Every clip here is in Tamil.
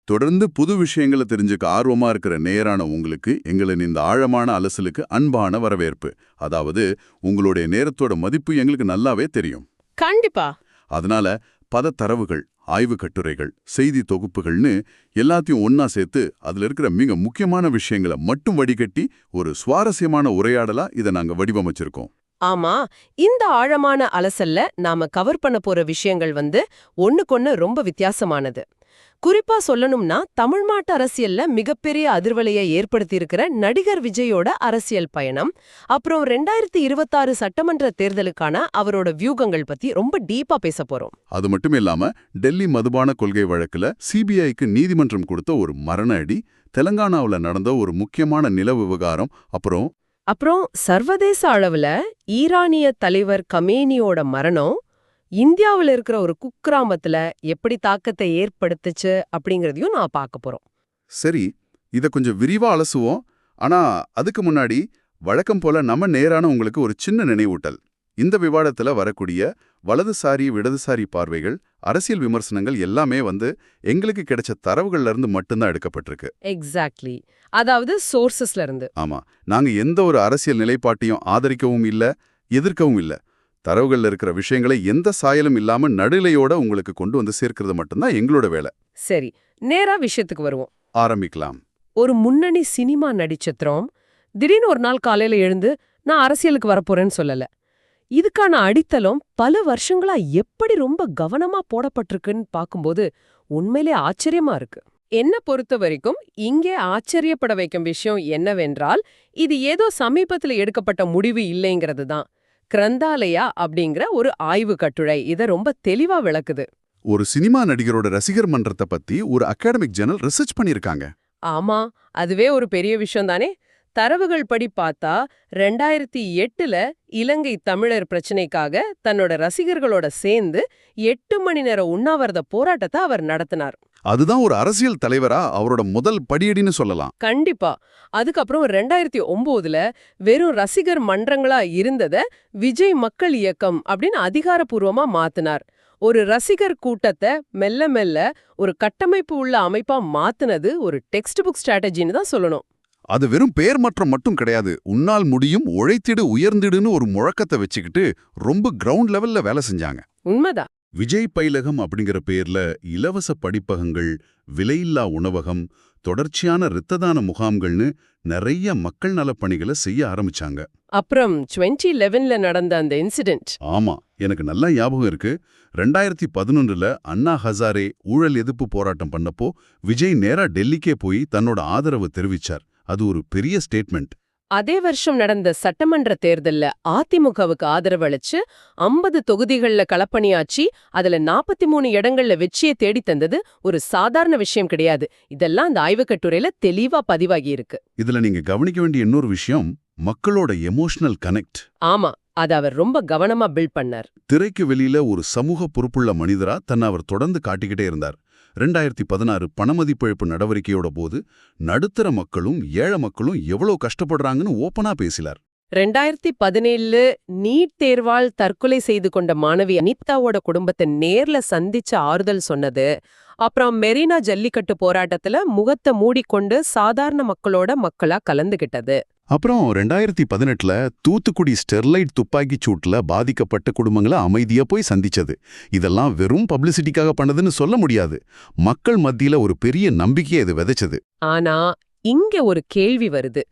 தொடர்ந்து புது விஷயங்களை தெரிஞ்சுக்க ஆர்வமா இருக்கிற நேரான உங்களுக்கு எங்களின் இந்த ஆழமான அலசலுக்கு அன்பான வரவேற்பு. அதாவது உங்களுடைய நேரத்தோட மதிப்பு எங்களுக்கு நல்லாவே தெரியும். கண்டிப்பா. அதனால தரவுகள், ஆய்வு கட்டுரைகள், செய்தி தொகுப்புகள்னு எல்லாத்தையும் ஒன்னா சேர்த்து அதுல இருக்கிற மிக முக்கியமான விஷயங்களை மட்டும் வடிகட்டி ஒரு சுவாரஸ்யமான உரையாடலா இதை நாங்க வடிவமைச்சிருக்கோம். ஆமா, இந்த ஆழமான அலசல்ல நாம கவர் பண்ண போற விஷயங்கள் ஒண்ணுக்கொண்ணு ரொம்ப வித்தியாசமானது. குறிப்பா சொல்லணும்னா தமிழ்நாட்டு அரசியல்ல மிகப்பெரிய அதிர்வலையை ஏற்படுத்தியிருக்கிற நடிகர் விஜயோட அரசியல் பயணம், அப்புறம் 2026 சட்டமன்ற தேர்தலுக்கான அவரோட வியூகங்கள் பத்தி ரொம்ப டீப்பா பேச போறோம். அது மட்டும் இல்லாம டெல்லி மதுபான கொள்கை வழக்குல சிபிஐக்கு நீதிமன்றம் கொடுத்த ஒரு மரண அடி, தெலங்கானாவுல நடந்த ஒரு முக்கியமான நில விவகாரம், அப்புறம் சர்வதேச அளவுல ஈரானிய தலைவர் கமேனியோட மரணம் இந்தியாவில் இருக்கிற ஒரு குக்கிராமத்துல எப்படி தாக்கத்தை ஏற்படுத்துச்சு அப்படிங்கறதையும் நான் பார்க்க போறோம். சரி, இத கொஞ்சம் விரிவா அலசுவோம். ஆனா அதுக்கு முன்னாடி வழக்கம் போல நம்ம நேரான உங்களுக்கு ஒரு சின்ன நினைவூட்டல். இந்த விவாதத்துல வரக்கூடிய வலதுசாரி இடதுசாரி பார்வைகள், அரசியல் விமர்சனங்கள் எல்லாமே எங்களுக்கு கிடைச்ச தரவுகள்ல இருந்து மட்டும்தான் எடுக்கப்பட்டிருக்கு. எக்ஸாக்ட்லி. அதாவது சோர்சஸ்ல இருந்து. ஆமா, நாங்க எந்த ஒரு அரசியல் நிலைப்பாட்டையும் ஆதரிக்கவும் இல்ல, எதிர்க்கவும் இல்ல. தரவுகள்ல இருக்கிற விஷயங்களை எந்த சாயலும் இல்லாம நடுநிலையோட உங்களுக்கு கொண்டு சேர்க்கிறது மட்டும்தான் எங்களோட வேலை. சரி, நேரா விஷயத்துக்கு வருவோம். ஆரம்பிக்கலாம். ஒரு முன்னணி சினிமா நடிச்சத்திரம் திடீர்னு ஒரு நாள் காலையில எழுந்து நான் அரசியலுக்கு வரப்போறேன்னு சொல்லல. இதுக்கான அடித்தளம் பல வருஷங்களா எப்படி ரொம்ப கவனமா போடப்பட்டிருக்குன்னு பார்க்கும்போது உண்மையிலே ஆச்சரியமா இருக்கு. என்ன பொறுத்த வரைக்கும் இங்கே ஆச்சரியப்பட வைக்கும் விஷயம் என்னவென்றால், இது ஏதோ சமீபத்துல எடுக்கப்பட்ட முடிவு இல்லைங்கிறது தான். கிரந்தாலயா அப்படிங்கிற ஒரு ஆய்வு கட்டுரை இதை ரொம்ப தெளிவா விளக்குது. ஒரு சினிமா நடிகரோட ரசிகர் மன்றத்தை பத்தி ஒரு அகாடமிக் ஜர்னல் ரிசர்ச் பண்ணிருக்காங்க. ஆமா, அதுவே ஒரு பெரிய விஷயம் தானே. தரவுகள் படி பார்த்தா 2008ல இலங்கை தமிழர் பிரச்சனைக்காக தன்னோட ரசிகர்களோட சேர்ந்து 8 மணி நேர உண்ணாவிரத போராட்டத்தை அவர் நடத்தினார். அதுதான் ஒரு அரசியல் தலைவரா அவரோட முதல் படியடின்னு சொல்லலாம். கண்டிப்பா. அதுக்கப்புறம் 2009ல வெறும் ரசிகர் மன்றங்களா இருந்தத விஜய் மக்கள் இயக்கம் அப்படின்னு அதிகாரப்பூர்வமா மாத்தினார். ஒரு ரசிகர் கூட்டத்தை மெல்ல மெல்ல ஒரு கட்டமைப்பு உள்ள அமைப்பா மாத்துனது ஒரு டெக்ஸ்ட் புக் ஸ்ட்ராட்டஜின்னு தான் சொல்லணும். அது வெறும் பேர் மாற்றம் மட்டும் கிடையாது. உன்னால் முடியும், உழைத்திடு, உயர்ந்திடுன்னு ஒரு முழக்கத்தை வச்சுக்கிட்டு ரொம்ப கிரவுண்ட் லெவல்ல வேலை செஞ்சாங்க. உண்மைதான். விஜய் பயிலகம் அப்படிங்கிற பேர்ல இலவச படிப்பகங்கள், விலையில்லா உணவகம், தொடர்ச்சியான இரத்ததான முகாம்கள்னு நிறைய மக்கள் நலப் பணிகளை செய்ய ஆரம்பிச்சாங்க. அப்புறம் 2011ல நடந்த அந்த இன்சிடென்ட். ஆமா, எனக்கு நல்லா ஞாபகம் இருக்கு. 2011ல அண்ணா ஹசாரே ஊழல் எதிர்ப்பு போராட்டம் பண்ணப்போ விஜய் நேரா டெல்லிக்கே போய் தன்னோட ஆதரவு தெரிவிச்சார். அது ஒரு பெரிய ஸ்டேட்மெண்ட். அதே வருஷம் நடந்த சட்டமன்ற தேர்தல்ல அதிமுகவுக்கு ஆதரவு அளிச்சு 50 தொகுதிகள்ல களப்பணியாச்சி அதுல 43 இடங்கள்ல வெற்றியை தேடி தந்தது ஒரு சாதாரண விஷயம் கிடையாது. இதெல்லாம் அந்த ஆய்வு கட்டுரையில தெளிவா பதிவாகி இருக்கு. இதுல நீங்க கவனிக்க வேண்டிய இன்னொரு விஷயம், மக்களோட எமோஷனல் கனெக்ட். ஆமா, அதை அவர் ரொம்ப கவனமா பில்ட் பண்ணார். திரைக்கு வெளியில ஒரு சமூக பொறுப்புள்ள மனிதரா தன்னை அவர் தொடர்ந்து காட்டிக்கிட்டே இருந்தார். 2016 பணமதிப்பிழப்பு நடவடிக்கையோட போது நடுத்தர மக்களும் ஏழை மக்களும் எவ்வளவு கஷ்டப்படுறாங்கன்னு ஓப்பனா பேசினார். 2017 நீட் தேர்வால் தற்கொலை செய்து கொண்ட மாணவி அனிதாவோட குடும்பத்தை நேர்ல சந்திச்சு ஆறுதல் சொன்னது, அப்புறம் மெரினா ஜல்லிக்கட்டு போராட்டத்துல முகத்தை மூடிக்கொண்டு சாதாரண மக்களா கலந்துகிட்டது. அப்புறம் 2018ல தூத்துக்குடி ஸ்டெர்லைட் துப்பாக்கி சூட்ல பாதிக்கப்பட்ட குடும்பங்களை அமைதியா போய் சந்திச்சது. இதெல்லாம் வெறும் பப்ளிசிட்டிக்காக பண்ணதுன்னு சொல்ல முடியாது. மக்கள் மத்தியில ஒரு பெரிய நம்பிக்கையை இது விதைச்சது. ஆனா இங்க ஒரு கேள்வி வருது.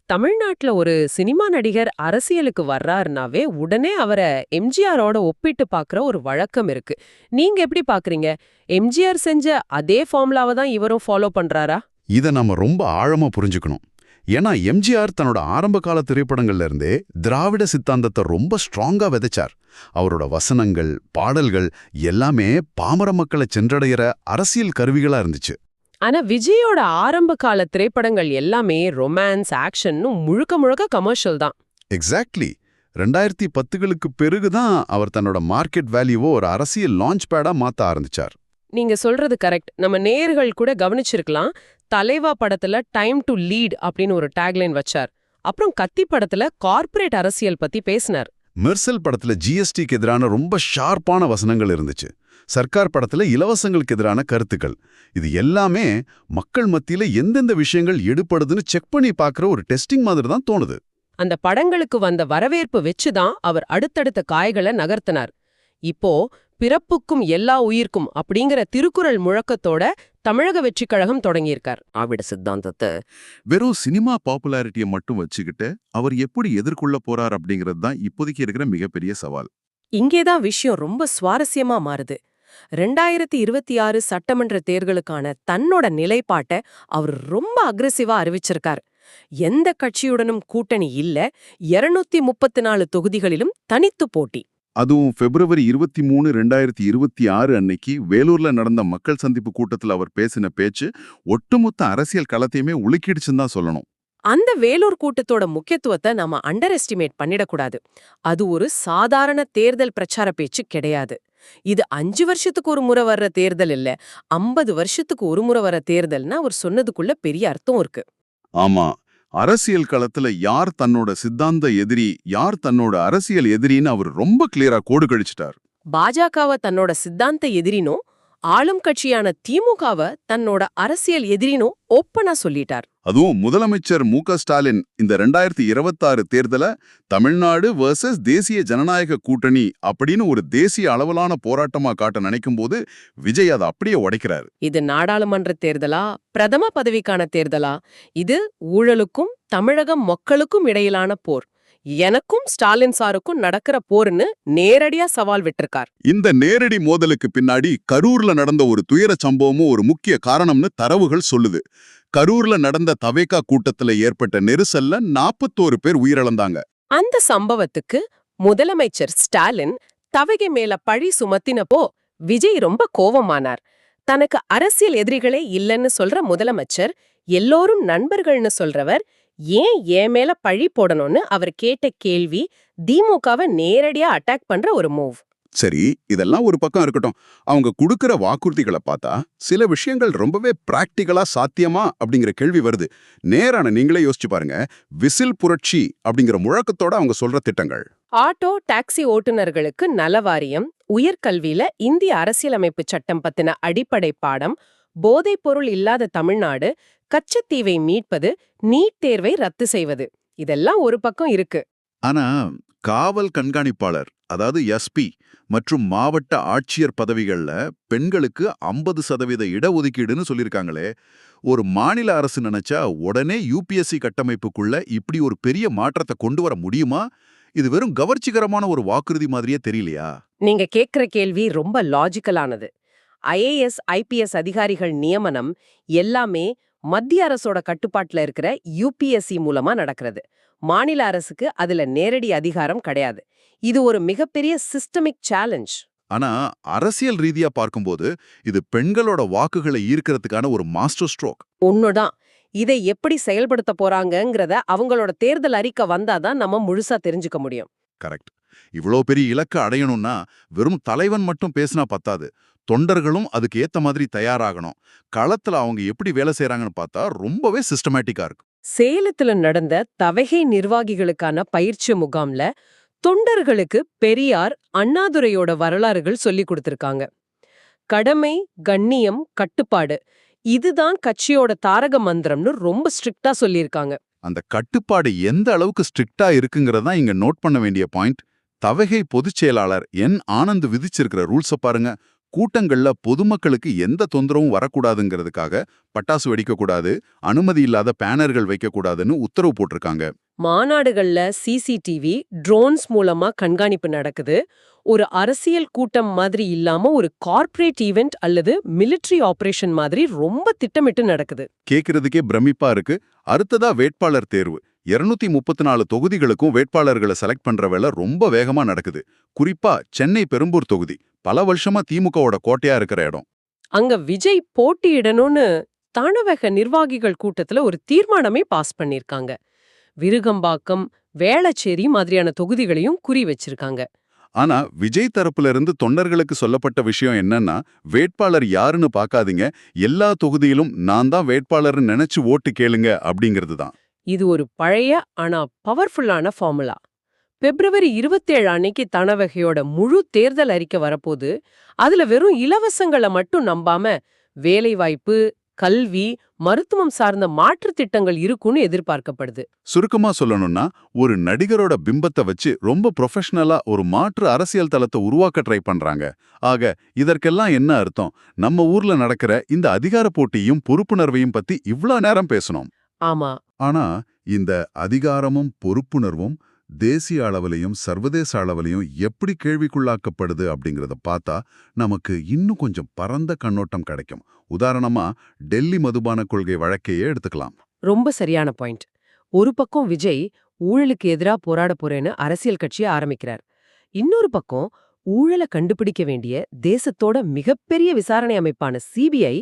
தமிழ்நாட்டுல ஒரு சினிமா நடிகர் அரசியலுக்கு வர்றாருனாவே உடனே அவரை எம்ஜிஆரோட ஒப்பிட்டு பாக்குற ஒரு வழக்கம் இருக்கு. நீங்க எப்படி பாக்குறீங்க? எம்ஜிஆர் செஞ்ச அதே ஃபார்முலாவை தான் இவரும் ஃபாலோ பண்றாரா? இதை நாம ரொம்ப ஆழமா புரிஞ்சுக்கணும். ஏன்னா எம்ஜிஆர் தன்னோட ஆரம்ப கால திரைப்படங்கள்ல இருந்தே திராவிட சித்தாந்தத்தை ரொம்ப ஸ்ட்ராங்கா விதைச்சார். அவரோட வசனங்கள், பாடல்கள் எல்லாமே பாமர மக்களை சென்றடைகிற அரசியல் கருவிகளா இருந்துச்சு. ஆனா விஜயோட ஆரம்ப கால திரைப்படங்கள் எல்லாமே ரொமான்ஸ், ஆக்ஷன்னு முழுக்க முழுக்க கமர்ஷியல் தான். எக்ஸாக்ட்லி. 2010களுக்கு பிறகுதான் அவர் தன்னோட மார்க்கெட் வேல்யூவோ ஒரு அரசியல் லான்ச் பேடா மாத்த ஆரம்பிச்சார். நீங்க சொல்றது கரெக்ட். நம்ம நேயர்கள் கூட கவனிச்சிருக்கலாம். தலைவா படத்துல டைம் டு லீட் அப்படின்னு ஒரு டேக்லைன் வச்சார். அப்புறம் கத்தி படத்துல கார்ப்பரேட் அரசியல் பத்தி பேசினார். மெர்சல் படத்துல ஜிஎஸ்டிக்கு எதிரான ரொம்ப ஷார்ப்பான வசனங்கள் இருந்துச்சு. சர்க்கார் படத்துல இலவசங்களுக்கு எதிரான கருத்துக்கள், இது எல்லாமே மக்கள் மத்தியில எந்தெந்த விஷயங்கள் எடுபடுதுன்னு செக் பண்ணி பார்க்குற ஒரு டெஸ்டிங் மாதிரி தான் தோணுது. அந்த படங்களுக்கு வந்த வரவேற்பு வச்சுதான் அவர் அடுத்தடுத்த காய்களை நகர்த்தினார். இப்போ பிறப்புக்கும் எல்லா உயிர்க்கும் அப்படிங்கிற திருக்குறள் முழக்கத்தோட தமிழக வெற்றிக் கழகம் தொடங்கியிருக்கார். ஆவிட சித்தாந்தத்தை வெறும் சினிமா பாப்புலாரிட்டியை மட்டும் வச்சுக்கிட்டு அவர் எப்படி எதிர்கொள்ள போறார் அப்படிங்கிறது தான் இப்போதைக்கு இருக்கிற மிகப்பெரிய சவால். இங்கேதான் விஷயம் ரொம்ப சுவாரஸ்யமா மாறுது. 2026 சட்டமன்ற தேர்தலுக்கான தன்னோட நிலைப்பாட்டை அவர் ரொம்ப அக்ரெசிவா அறிவிச்சிருக்கார். எந்த கட்சியுடனும் கூட்டணி இல்ல, 234 தொகுதிகளிலும் தனித்து போட்டி. அதுவும் February 23, 2026 அன்னைக்கு வேலூர்ல நடந்த மக்கள் சந்திப்பு கூட்டத்தில் அவர் பேசின பேச்சு ஒட்டுமொத்த அரசியல் களத்தையுமே உலுக்கிடுச்சுன்னு தான் சொல்லணும். அந்த வேலூர் கூட்டத்தோட முக்கியத்துவத்தை நாம அண்டர் எஸ்டிமேட் பண்ணிடக்கூடாது. அது ஒரு சாதாரண தேர்தல் பிரச்சார பேச்சு கிடையாது. இது 5 வருஷத்துக்கு ஒரு முறை வர்ற தேர்தல் இல்ல, 50 வருஷத்துக்கு ஒரு முறை வர்ற தேர்தல்னா அவர் சொன்னதுக்குள்ள பெரிய அர்த்தம் இருக்கு. ஆமா, அரசியல் களத்துல யார் தன்னோட சித்தாந்த எதிரி, யார் தன்னோட அரசியல் எதிரின்னு அவர் ரொம்ப கிளியரா கோடு கழிச்சிட்டார். பாஜகவை தன்னோட சித்தாந்த எதிரினோ, ஆளும் கட்சியான திமுகவை தன்னோட அரசியல் எதிரினோ ஓப்பனா சொல்லிட்டார். அதுவும் முதலமைச்சர் மு.க. ஸ்டாலின் இந்த 2026 தேர்தல தமிழ்நாடு வர்சஸ் தேசிய ஜனநாயக கூட்டணி அப்படின்னு ஒரு தேசிய அளவிலான போராட்டமா காட்ட நினைக்கும் போது விஜய் அதை அப்படியே உடைக்கிறாரு. இது நாடாளுமன்ற தேர்தலா, பிரதம பதவிக்கான தேர்தலா? இது ஊழலுக்கும் தமிழக மக்களுக்கும் இடையிலான போர். எனக்கும் ஸ்டாலின் சாருக்கும் நடக்கிற போர்னு நேரடியா சவால் விட்டிருக்கார். இந்த நேரடி மோதலுக்கு பின்னாடி கரூர்ல நடந்த ஒரு துயர சம்பவமும் ஒரு முக்கிய காரணம்னு தரவுகள் சொல்லுது. கரூர்ல நடந்த தவேகா கூட்டத்துல ஏற்பட்ட நெரிசல்ல 41 பேர் உயிரிழந்தாங்க. அந்த சம்பவத்துக்கு முதலமைச்சர் ஸ்டாலின் தவகை மேல பழி சுமத்தினப்போ விஜய் ரொம்ப கோவமானார். தனக்கு அரசியல் எதிரிகளே இல்லைன்னு சொல்ற முதலமைச்சர், எல்லோரும் நண்பர்கள்னு சொல்றவர், ஏன் என் மேல பழி போடணும்னு அவர் கேட்ட கேள்வி திமுகவை நேரடியா அட்டாக் பண்ற ஒரு மூவ். சரி, இதெல்லாம் ஒரு பக்கம் இருக்கட்டும். அவங்க கொடுக்கிற வாக்குறுதிகளை பார்த்தா சில விஷயங்கள் ரொம்பவே பிராக்டிகலா சாத்தியமா அப்படிங்கிற கேள்வி வருது. நேரான நீங்களே யோசிச்சு பாருங்க. விசில் புரட்சி அப்படிங்கிற முழக்கத்தோட அவங்க சொல்ற திட்டங்கள், ஆட்டோ டாக்ஸி ஓட்டுநர்களுக்கு நலவாரியம், உயர்கல்வியில இந்திய அரசியலமைப்பு சட்டம் பத்தின அடிப்படை பாடம், போதைப் பொருள் இல்லாத தமிழ்நாடு, கச்சத்தீவை மீட்பது, நீட் தேர்வை ரத்து செய்வது, இதெல்லாம் ஒரு பக்கம் இருக்கு. ஆனா காவல் கண்காணிப்பாளர் அதாவது எஸ்பி மற்றும் மாவட்ட ஆட்சியர் பதவிகள்ல பெண்களுக்கு 50% இடஒதுக்கீடுன்னு சொல்லியிருக்காங்களே. ஒரு மாநில அரசு நினைச்சா உடனே யுபிஎஸ்சி கட்டமைப்புக்குள்ள இப்படி ஒரு பெரிய மாற்றத்தை கொண்டு வர முடியுமா? இது வெறும் கவர்ச்சிகரமான ஒரு வாக்குறுதி மாதிரியே தெரியலையா? நீங்க கேக்குற கேள்வி ரொம்ப லாஜிக்கலானது. ஐஏஎஸ் ஐபிஎஸ் அதிகாரிகள் நியமனம் எல்லாமே மத்திய அரசோட கட்டுப்பாட்டுல இருக்கிற யுபிஎஸ்சி மூலமா நடக்கிறது. மாநில அரசுக்கு அதுல நேரடி அதிகாரம் கிடையாது. இது ஒரு மிகப்பெரிய சிஸ்டமிக் சேலஞ்ச். ஆனா அரசியல் ரீதியா பார்க்கும்போது இது பெண்களோட வாக்குகளை ஈர்க்கிறதுக்கான ஒரு மாஸ்டர் ஸ்ட்ரோக். ஒண்ணுதான். இதை எப்படி செயல்படுத்த போறாங்கங்கிறத அவங்களோட தேர்தல் அறிக்கை வந்தாதான் நம்ம முழுசா தெரிஞ்சுக்க முடியும். கரெக்ட். இவ்வளோ பெரிய இலக்கை அடையணும்னா வெறும் தலைவன் மட்டும் பேசினா பத்தாது. தொண்டர்களும் அதுக்கு ஏத்த மாதிரி தயாராகணும். களத்துல அவங்க எப்படி வேலை செய்யறாங்கன்னு பார்த்தா ரொம்பவே சிஸ்டமேட்டிக்கா இருக்கு. சேலத்துல நடந்த தவகை நிர்வாகிகளுக்கான பயிற்சி முகாம்ல தொண்டர்களுக்கு பெரியார், அண்ணாதுரையோட வரலாறுகள் சொல்லி கொடுத்திருக்காங்க. கடமை, கண்ணியம், கட்டுப்பாடு, இதுதான் கட்சியோட தாரக மந்திரம்னு ரொம்ப ஸ்ட்ரிக்டா சொல்லியிருக்காங்க. அந்த கட்டுப்பாடு எந்த அளவுக்கு ஸ்ட்ரிக்டா இருக்குங்கிறதா இங்க நோட் பண்ண வேண்டிய பாயிண்ட். தவகை பொதுச் செயலாளர் என் ஆனந்த் விதிச்சிருக்கிற ரூல்ஸை பாருங்க. கூட்டங்கள்ல பொதுமக்களுக்கு எந்த தொந்தரவும் வரக்கூடாதுங்கிறதுக்காக பட்டாசு வெடிக்கக்கூடாது, அனுமதி இல்லாத பேனர்கள் வைக்கக்கூடாதுன்னு உத்தரவு போட்டிருக்காங்க. மாநாடுகள்ல சிசிடிவி, ட்ரோன்ஸ் மூலமா கண்காணிப்பு நடக்குது. ஒரு அரசியல் கூட்டம் மாதிரி இல்லாம ஒரு கார்ப்பரேட் ஈவென்ட் அல்லது மிலிட்டரி ஆபரேஷன் மாதிரி ரொம்ப திட்டமிட்டு நடக்குது. கேட்கறதுக்கே பிரமிப்பா இருக்கு. அடுத்ததா வேட்பாளர் தேர்வு. 234 தொகுதிகளுக்கும் வேட்பாளர்களை செலக்ட் பண்ற வேலை ரொம்ப வேகமா நடக்குது. குறிப்பா சென்னை பெரும்பூர் தொகுதி பல வருஷமா திமுகவோட கோட்டையா இருக்கிற இடம். அங்க விஜய் போட்டியிடணும்னு தானவக நிர்வாகிகள் கூட்டத்துல ஒரு தீர்மானமே பாஸ் பண்ணிருக்காங்க. விருகம்பாக்கம், வேளச்சேரி மாதிரியான தொகுதிகளையும் குறி வச்சிருக்காங்க. ஆனா விஜய் தரப்புல இருந்து தொண்டர்களுக்கு சொல்லப்பட்ட விஷயம் என்னன்னா, வேட்பாளர் யாருன்னு பார்க்காதீங்க, எல்லா தொகுதியிலும் நான் தான் வேட்பாளர்னு நினைச்சு ஓட்டு கேளுங்க அப்படிங்கிறது தான். இது ஒரு பழைய ஆனா பவர்ஃபுல்லான ஃபார்முலா. பிப்ரவரி 27 அன்னைக்கு தனவகையோட முழு தேர்தல் அறிக்கை வரப்போது, அதுல வெறும் இலவசங்களை மட்டும் நம்பாம வேலைவாய்ப்பு, கல்வி, மருத்துவம் சார்ந்த மாற்றுத் திட்டங்கள் இருக்குன்னு எதிர்பார்க்கப்படுது. சுருக்கமா சொல்லணும்னா ஒரு நடிகரோட பிம்பத்தை வச்சு ரொம்ப ப்ரொஃபஷனலா ஒரு மாற்று அரசியல் தளத்தை உருவாக்க ட்ரை பண்றாங்க. ஆக இதற்கெல்லாம் என்ன அர்த்தம்? நம்ம ஊர்ல நடக்கிற இந்த அதிகார போட்டியும் பொறுப்புணர்வையும் பத்தி இவ்ளோ நேரம் பேசணும். ஆமா, ஆனா இந்த அதிகாரமும் பொறுப்புணர்வும் தேசிய அளவிலையும் சர்வதேச அளவிலையும் எப்படி கேள்விக்குள்ளாக்கப்படுது அப்படிங்கறத பார்த்தா நமக்கு இன்னும் கொஞ்சம் பரந்த கண்ணோட்டம் கிடைக்கும். உதாரணமா டெல்லி மதுபான கொள்கை வழக்கையே எடுத்துக்கலாம். ரொம்ப சரியான பாயிண்ட். ஒரு பக்கம் விஜய் ஊழலுக்கு எதிரா போராட போறேன்னு அரசியல் கட்சியை ஆரம்பிக்கிறார். இன்னொரு பக்கம் ஊழலை கண்டுபிடிக்க வேண்டிய தேசத்தோட மிகப்பெரிய விசாரணை அமைப்பான சிபிஐ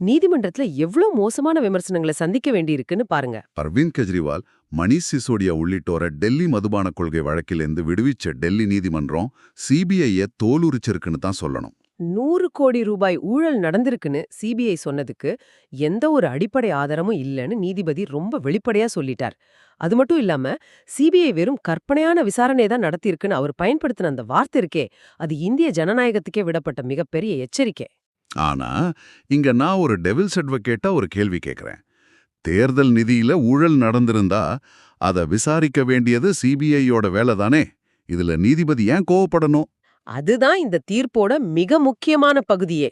நீதிமன்றத்துல எவ்வளவு மோசமான விமர்சனங்களை சந்திக்க வேண்டியிருக்குன்னு பாருங்க. அரவிந்த் கெஜ்ரிவால், மணீஷ் சிசோடியா உள்ளிட்டோரை டெல்லி மதுபான கொள்கை வழக்கிலிருந்து விடுவிச்ச டெல்லி நீதிமன்றம் சிபிஐயை தோலுரிச்சிருக்குன்னு தான் சொல்லணும். 100 கோடி ரூபாய் ஊழல் நடந்திருக்குன்னு சிபிஐ சொன்னதுக்கு எந்த ஒரு அடிப்படை ஆதாரமும் இல்லைன்னு நீதிபதி ரொம்ப வெளிப்படையா சொல்லிட்டார். அது மட்டும் இல்லாம சிபிஐ வெறும் கற்பனையான விசாரணை தான் நடத்தியிருக்குன்னு அவர் பயன்படுத்தின அந்த வார்த்தை இருக்கே, அது இந்திய ஜனநாயகத்துக்கே விடப்பட்ட மிகப்பெரிய எச்சரிக்கை. ஆனா இங்க நான் ஒரு டெவில்ஸ் அட்வொகேட்டா ஒரு கேள்வி கேட்கிறேன். தேர்தல் நிதியில ஊழல் நடந்திருந்தா அதை விசாரிக்க வேண்டியது சிபிஐயோட வேலை தானே. இதுல நீதிபதி ஏன் கோவப்படணும்? அதுதான் இந்த தீர்ப்போட மிக முக்கியமான பகுதியே.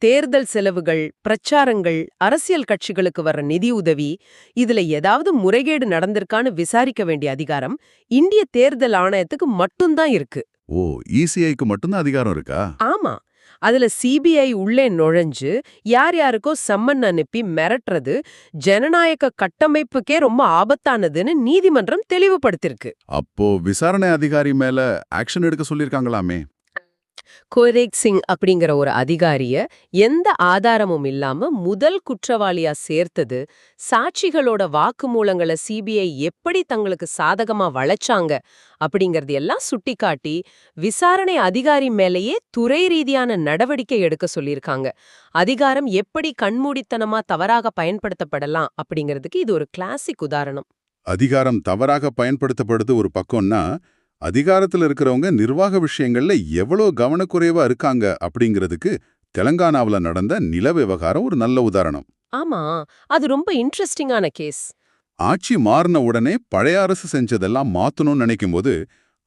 தேர்தல் செலவுகள், பிரச்சாரங்கள், அரசியல் கட்சிகளுக்கு வர்ற நிதி உதவி, இதுல ஏதாவது முறைகேடு நடந்திருக்கான்னு விசாரிக்க வேண்டிய அதிகாரம் இந்திய தேர்தல் ஆணையத்துக்கு மட்டும்தான் இருக்கு. ஓ, இசிஐக்கு மட்டும்தான் அதிகாரம் இருக்கா? ஆமா, அதுல சிபிஐ உள்ளே நுழைஞ்சு யார் யாருக்கோ சம்மன் அனுப்பி மிரட்டுறது ஜனநாயக கட்டமைப்புக்கே ரொம்ப ஆபத்தானதுன்னு நீதிமன்றம் தெளிவுபடுத்திருக்கு. அப்போ விசாரணை அதிகாரி மேல ஆக்ஷன் எடுக்க சொல்லிருக்காங்களாமே. கோரேக் சிங் அப்படிங்கிற ஒரு அதிகாரிய எந்த ஆதாரமும் இல்லாம முதல் குற்றவாளியா சேர்த்தது, சாட்சிகளோட வாக்குமூலங்களை சிபிஐ எப்படி தங்களுக்கு சாதகமா வளைச்சாங்க அப்படிங்கறது எல்லாம் சுட்டிக்காட்டி விசாரணை அதிகாரி மேலேயே துறை ரீதியான நடவடிக்கை எடுக்க சொல்லியிருக்காங்க. அதிகாரம் எப்படி கண்மூடித்தனமா தவறாக பயன்படுத்தப்படலாம் அப்படிங்கிறதுக்கு இது ஒரு கிளாசிக் உதாரணம். அதிகாரம் தவறாக பயன்படுத்தப்படுது ஒரு பக்கம்னா, அதிகாரத்துல இருக்கிறவங்க நிர்வாக விஷயங்கள்ல எவ்வளவு கவனக்குறைவா இருக்காங்க அப்படிங்கிறதுக்கு தெலங்கானாவுல நடந்த நில விவகாரம் ஒரு நல்ல உதாரணம். ஆமா, அது ரொம்ப இன்ட்ரெஸ்டிங்கான கேஸ். ஆட்சி மாறின உடனே பழைய அரசு செஞ்சதெல்லாம் மாத்தணும்னு நினைக்கும்போது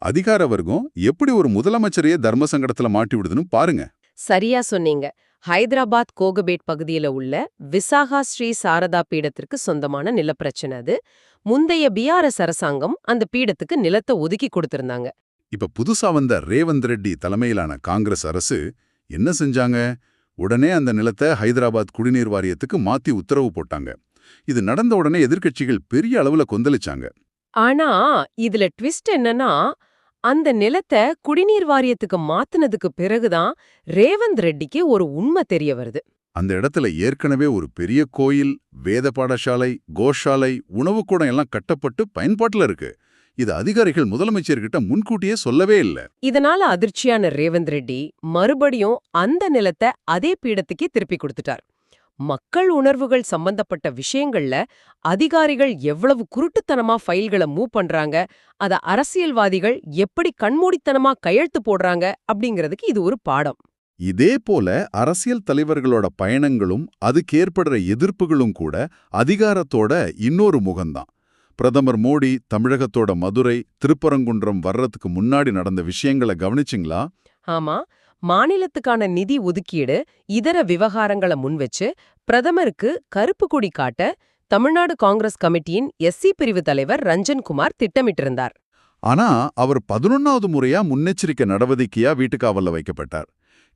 அதிகார வர்க்கம் எப்படி ஒரு முதலமைச்சரையே தர்ம சங்கடத்துல மாட்டி விடுதுன்னு பாருங்க. சரியா சொன்னீங்க. ஹைதராபாத் கோகபேட் பகுதியில உள்ள விசாகா ஸ்ரீ சாரதா பீடத்திற்கு சொந்தமான நிலப்பிரச்சனை அது. முந்தைய பிஆர்எஸ் அரசாங்கம் அந்த பீடத்துக்கு நிலத்தை ஒதுக்கி கொடுத்திருந்தாங்க. இப்ப புதுசா வந்த ரேவந்த் ரெட்டி தலைமையிலான காங்கிரஸ் அரசு என்ன செஞ்சாங்க? உடனே அந்த நிலத்தை ஹைதராபாத் குடிநீர் வாரியத்துக்கு மாத்தி உத்தரவு போட்டாங்க. இது நடந்த உடனே எதிர்க்கட்சிகள் பெரிய அளவுல கொந்தளிச்சாங்க. ஆனா இதுல ட்விஸ்ட் என்னன்னா, அந்த நிலத்தை குடிநீர் வாரியத்துக்கு மாத்துனதுக்கு பிறகுதான் ரேவந்த் ரெட்டிக்கு ஒரு உண்மை தெரிய வருது. அந்த இடத்துல ஏற்கனவே ஒரு பெரிய கோயில், வேத பாடசாலை, கோஷாலை, உணவுக்கூடம் எல்லாம் கட்டப்பட்டு பயன்பாட்டுல இருக்கு. இது அதிகாரிகள் முதலமைச்சர்கிட்ட முன்கூட்டியே சொல்லவே இல்ல. இதனால அதிர்ச்சியான ரேவந்த் ரெட்டி மறுபடியும் அந்த நிலத்தை அதே பீடத்துக்கே திருப்பி கொடுத்துட்டார். மக்கள் உணர்வுகள் சம்பந்தப்பட்ட விஷயங்கள்ல அதிகாரிகள் எவ்வளவு குருட்டுத்தனமா ஃபைல்களை மூவ் பண்றாங்க, அத அரசியல்வாதிகள் எப்படி கண்மூடித்தனமா கையெழுத்து போடுறாங்க அப்படிங்கிறதுக்கு இது ஒரு பாடம். இதே போல அரசியல் தலைவர்களோட பயணங்களும் அதுக்கு ஏற்படுற எதிர்ப்புகளும் கூட அதிகாரத்தோட இன்னொரு முகம்தான். பிரதமர் மோடி தமிழகத்தோட மதுரை, திருப்பரங்குன்றம் வர்றதுக்கு முன்னாடி நடந்த விஷயங்களை கவனிச்சிங்களா? ஆமா, மாநிலத்துக்கான நிதி ஒதுக்கீடு, இதர விவகாரங்களை முன்வச்சு பிரதமருக்கு கருப்பு கொடி காட்ட தமிழ்நாடு காங்கிரஸ் கமிட்டியின் எஸ்சி பிரிவு தலைவர் ரஞ்சன்குமார் திட்டமிட்டிருந்தார். ஆனா அவர் 11வது முறையா முன்னெச்சரிக்கை நடவடிக்கையா வீட்டுக்காவல்ல வைக்கப்பட்டார்.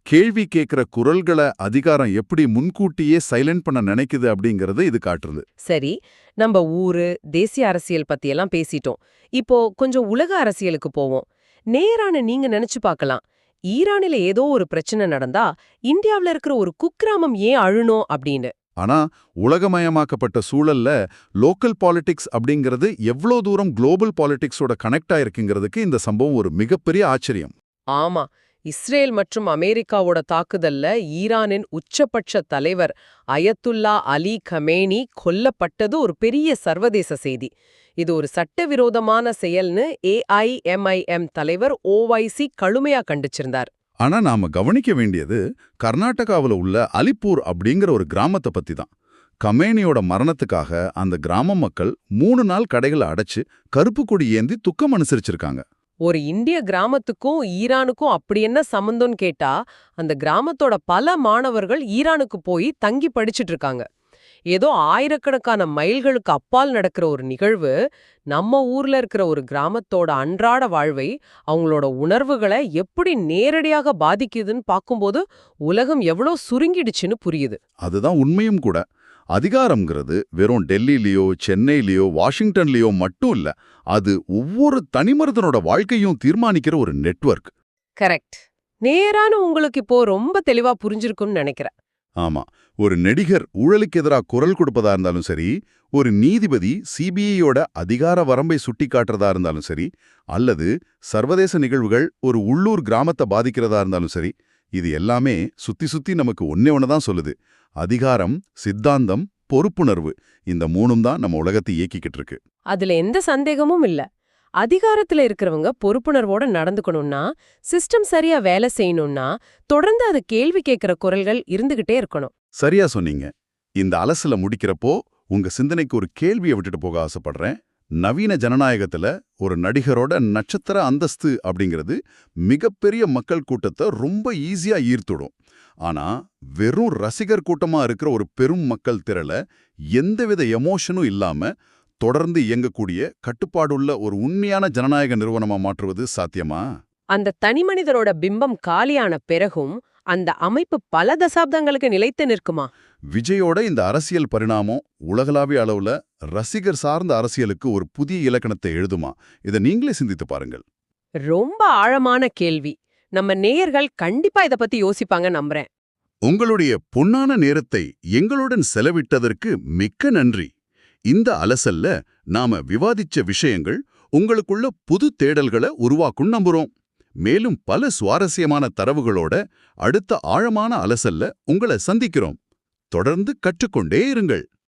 கேள்வி கேட்கிற குரல்களை அதிகாரம் எப்படி முன்கூட்டியே சைலண்ட் பண்ண நினைக்குது அப்படிங்கறது இது காட்டுறது. சரி, நம்ம ஊரு தேசிய அரசியல் பத்தியெல்லாம் பேசிட்டோம். இப்போ கொஞ்சம் உலக அரசியலுக்கு போவோம். நேரான நீங்க நினைச்சு பார்க்கலாம், ஈரானில ஏதோ ஒரு பிரச்சனை நடந்தா இந்தியாவுல இருக்கிற ஒரு குக்கிராமம் ஏன் அழுணும் அப்படின்னு. ஆனா உலகமயமாக்கப்பட்ட சூழல்ல லோக்கல் பாலிடிக்ஸ் அப்படிங்கிறது எவ்வளோ தூரம் குளோபல் பாலிடிக்ஸோட கனெக்ட் ஆயிருக்குங்கிறதுக்கு இந்த சம்பவம் ஒரு மிகப்பெரிய ஆச்சரியம். ஆமா, இஸ்ரேல் மற்றும் அமெரிக்காவோட தாக்குதல்ல ஈரானின் உச்சபட்ச தலைவர் அயத்துல்லா அலி கமேனி கொல்லப்பட்டது ஒரு பெரிய சர்வதேச செய்தி. இது ஒரு சட்டவிரோதமான செயல்னு AIMIM தலைவர் OIC கடுமையா கண்டிச்சிருந்தார். ஆனா நாம கவனிக்க வேண்டியது கர்நாடகாவுல உள்ள அலிப்பூர் அப்படிங்கிற ஒரு கிராமத்தை பத்தி தான். கமேனியோட மரணத்துக்காக அந்த கிராம மக்கள் 3 நாள் கடைகளை அடைச்சு கருப்பு கொடி ஏந்தி துக்கம் அனுசரிச்சிருக்காங்க. ஒரு இந்திய கிராமத்துக்கும் ஈரானுக்கும் அப்படி என்ன சம்பந்தம்னு கேட்டா, அந்த கிராமத்தோட பல மாணவர்கள் ஈரானுக்கு போய் தங்கி படிச்சுட்டு இருக்காங்க. ஏதோ ஆயிரக்கணக்கான மைல்களுக்கு அப்பால் நடக்கிற ஒரு நிகழ்வு நம்ம ஊர்ல இருக்கிற ஒரு கிராமத்தோட அன்றாட வாழ்வை, அவங்களோட உணர்வுகளை எப்படி நேரடியாக பாதிக்குதுன்னு பார்க்கும்போது உலகம் எவ்வளோ சுருங்கிடுச்சுன்னு புரியுது. அதுதான் உண்மையும் கூட. அதிகாரம்ங்கிறது வெறும் டெல்லியிலயோ சென்னையிலயோ வாஷிங்டன்லயோ மட்டும் இல்ல, அது ஒவ்வொரு தனிமனிதனோட வாழ்க்கையும் தீர்மானிக்கிற ஒரு நெட்வொர்க். கரெக்ட். நேரான உங்களுக்கு இப்போ ரொம்ப தெளிவா புரிஞ்சிருக்கும்னு நினைக்கிறேன். ஆமா, ஒரு நடிகர் ஊழலுக்கு எதிராக குரல் கொடுப்பதா இருந்தாலும் சரி, ஒரு நீதிபதி CBIயோட அதிகார வரம்பை சுட்டிக்காட்டுறதா இருந்தாலும் சரி, அல்லது சர்வதேச நிகழ்வுகள் ஒரு உள்ளூர் கிராமத்தை பாதிக்கிறதா இருந்தாலும் சரி, இது எல்லாமே சுத்தி சுத்தி நமக்கு ஒன்னே தான் சொல்லுது. அதிகாரம், சித்தாந்தம், பொறுப்புணர்வு, இந்த 3ம் தான் நம்ம உலகத்தை இயக்கிக்கிட்டு இருக்கு. அதுல எந்த சந்தேகமும் இல்ல. அதிகாரத்துல இருக்கிறவங்க பொறுப்புணர்வோட நடந்துக்கணும்னா, சிஸ்டம் சரியா வேலை செய்யணும்னா, தொடர்ந்து அது கேள்வி கேட்கிற குரல்கள் இருந்துகிட்டே இருக்கணும். சரியா சொன்னீங்க. இந்த அலசல முடிக்கிறப்போ உங்க சிந்தனைக்கு ஒரு கேள்வியை விட்டுட்டு போக ஆசைப்படுறேன். நவீன ஜனநாயகத்துல ஒரு நடிகரோட நட்சத்திர அந்தஸ்து அப்படிங்கிறது மிகப்பெரிய மக்கள் கூட்டத்தை ரொம்ப ஈஸியா ஈர்த்துடும். ஆனா வெறும் ரசிகர் கூட்டமா இருக்கிற ஒரு பெரும் மக்கள் திரள எந்தவித எமோஷனும் இல்லாம தொடர்ந்து இயங்கக்கூடிய கட்டுப்பாடுள்ள ஒரு உண்மையான ஜனநாயக நிறுவனமா மாற்றுவது சாத்தியமா? அந்த தனிமனிதரோட பிம்பம் காலியான பிறகும் அந்த அமைப்பு பல தசாப்தங்களுக்கு நிலைத்து நிற்குமா? விஜயோட இந்த அரசியல் பரிணாமம் உலகளாவிய அளவுல ரசிகர் சார்ந்த அரசியலுக்கு ஒரு புதிய இலக்கணத்தை எழுதுமா? இதை நீங்களே சிந்தித்து பாருங்கள். ரொம்ப ஆழமான கேள்வி. நம்ம நேயர்கள் கண்டிப்பா இத பத்தி யோசிப்பாங்க நம்புறேன். உங்களுடைய பொன்னான நேரத்தை எங்களுடன் செலவிட்டதற்கு மிக்க நன்றி. இந்த அலசல்ல நாம விவாதிச்ச விஷயங்கள் உங்களுக்குள்ள புது தேடல்களை உருவாக்கும் நம்புறோம். மேலும் பல சுவாரஸ்யமான தரவுகளோட அடுத்த ஆழமான அலசல்ல உங்களை சந்திக்கிறோம். தொடர்ந்து கற்றுக்கொண்டே இருங்கள்.